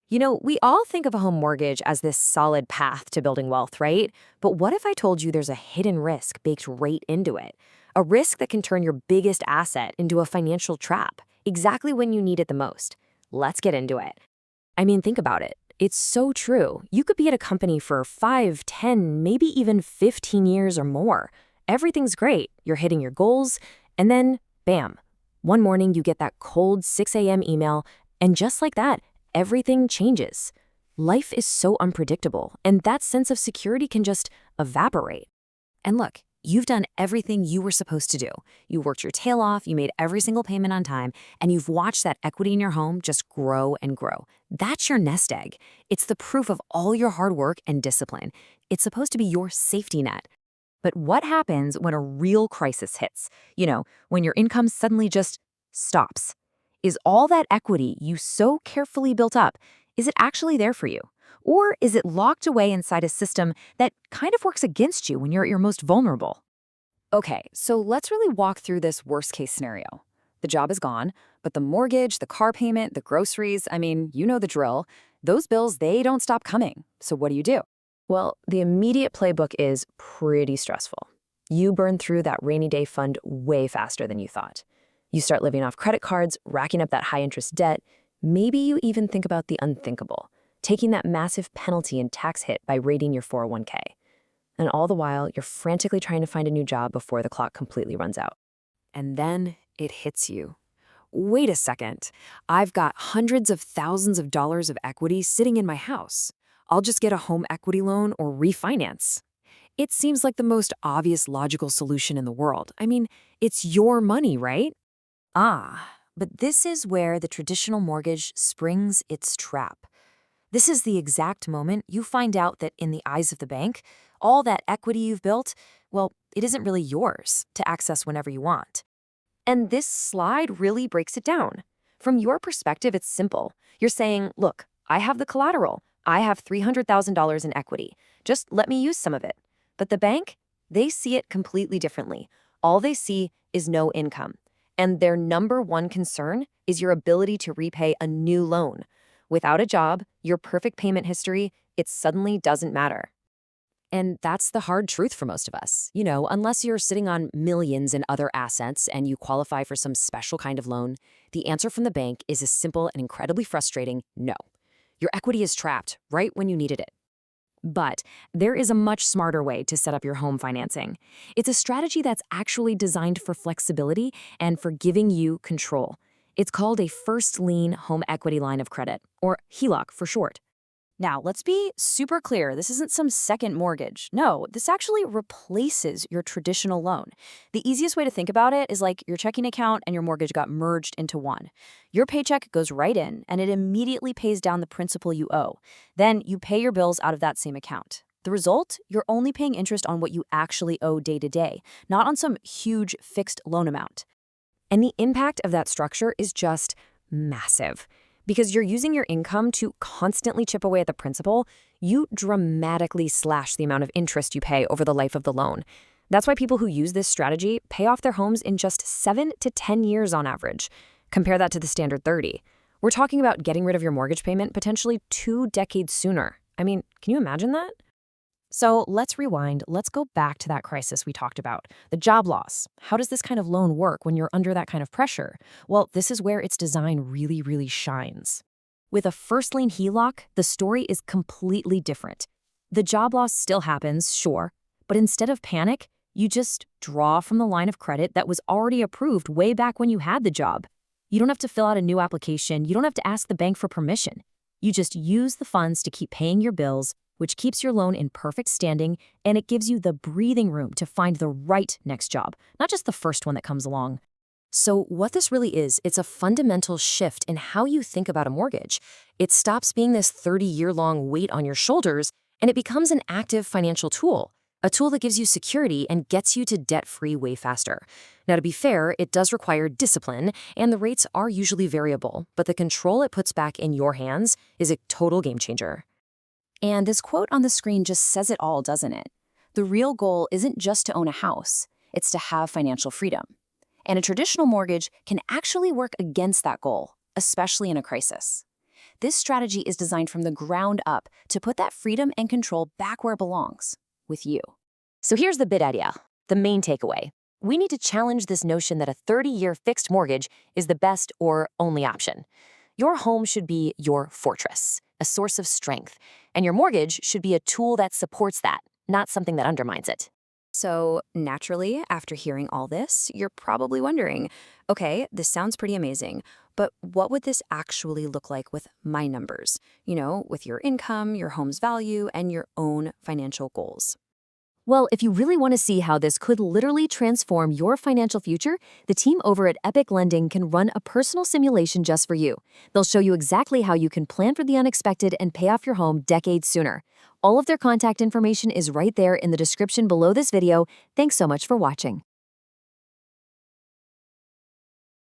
We all think of a home mortgage as this solid path to building wealth, right? But what if I told you there's a hidden risk baked right into it? A risk that can turn your biggest asset into a financial trap, exactly when you need it the most. Let's get into it. I mean, think about it. It's so true. You could be at a company for 5, 10, maybe even 15 years or more. Everything's great. You're hitting your goals. And then, bam, one morning you get that cold 6 a.m. email, and just like that, everything changes. Life is so unpredictable, and that sense of security can just evaporate. And look, you've done everything you were supposed to do. You worked your tail off, you made every single payment on time, and you've watched that equity in your home just grow and grow. That's your nest egg. It's the proof of all your hard work and discipline. It's supposed to be your safety net. But what happens when a real crisis hits? When your income suddenly just stops. Is all that equity you so carefully built up, is it actually there for you? Or is it locked away inside a system that kind of works against you when you're at your most vulnerable? Okay, so let's really walk through this worst-case scenario. The job is gone, but the mortgage, the car payment, the groceries, I mean, you know the drill. Those bills, they don't stop coming. So what do? Well, the immediate playbook is pretty stressful. You burn through that rainy day fund way faster than you thought. You start living off credit cards, racking up that high-interest debt. Maybe you even think about the unthinkable, taking that massive penalty and tax hit by raiding your 401k. And all the while, you're frantically trying to find a new job before the clock completely runs out. And then it hits you. Wait a second. I've got hundreds of thousands of dollars of equity sitting in my house. I'll just get a home equity loan or refinance. It seems like the most obvious logical solution in the world. I mean, it's your money, right? But this is where the traditional mortgage springs its trap. This is the exact moment you find out that in the eyes of the bank, all that equity you've built, well, it isn't really yours to access whenever you want. And this slide really breaks it down. From your perspective, it's simple. You're saying, look, I have the collateral. I have $300,000 in equity. Just let me use some of it. But the bank, they see it completely differently. All they see is no income. And their number one concern is your ability to repay a new loan. Without a job, your perfect payment history, it suddenly doesn't matter. And that's the hard truth for most of us. Unless you're sitting on millions in other assets and you qualify for some special kind of loan, the answer from the bank is a simple and incredibly frustrating no. Your equity is trapped right when you needed it. But there is a much smarter way to set up your home financing. It's a strategy that's actually designed for flexibility and for giving you control. It's called a First-Lien Home Equity Line of Credit, or HELOC for short. Now, let's be super clear. This isn't some second mortgage. No, this actually replaces your traditional loan. The easiest way to think about it is like your checking account and your mortgage got merged into one. Your paycheck goes right in, and it immediately pays down the principal you owe. Then you pay your bills out of that same account. The result? You're only paying interest on what you actually owe day to day, not on some huge fixed loan amount. And the impact of that structure is just massive. Because you're using your income to constantly chip away at the principal, you dramatically slash the amount of interest you pay over the life of the loan. That's why people who use this strategy pay off their homes in just 7 to 10 years on average. Compare that to the standard 30. We're talking about getting rid of your mortgage payment potentially 2 decades sooner. I mean, can you imagine that? So let's rewind. Let's go back to that crisis we talked about, the job loss. How does this kind of loan work when you're under that kind of pressure? Well, this is where its design really, really shines. With a first-lien HELOC, the story is completely different. The job loss still happens, sure, but instead of panic, you just draw from the line of credit that was already approved way back when you had the job. You don't have to fill out a new application. You don't have to ask the bank for permission. You just use the funds to keep paying your bills, which keeps your loan in perfect standing, and it gives you the breathing room to find the right next job, not just the first one that comes along. So what this really is, it's a fundamental shift in how you think about a mortgage. It stops being this 30-year-long weight on your shoulders, and it becomes an active financial tool, a tool that gives you security and gets you to debt-free way faster. Now, to be fair, it does require discipline, and the rates are usually variable, but the control it puts back in your hands is a total game changer. And this quote on the screen just says it all, doesn't it? The real goal isn't just to own a house, it's to have financial freedom. And a traditional mortgage can actually work against that goal, especially in a crisis. This strategy is designed from the ground up to put that freedom and control back where it belongs, with you. So here's the big idea, the main takeaway. We need to challenge this notion that a 30-year fixed mortgage is the best or only option. Your home should be your fortress, a source of strength, and your mortgage should be a tool that supports that, not something that undermines it. So naturally, after hearing all this, you're probably wondering, okay, this sounds pretty amazing, but what would this actually look like with my numbers? With your income, your home's value, and your own financial goals. Well, if you really want to see how this could literally transform your financial future, the team over at Epic Lending can run a personal simulation just for you. They'll show you exactly how you can plan for the unexpected and pay off your home decades sooner. All of their contact information is right there in the description below this video. Thanks so much for watching.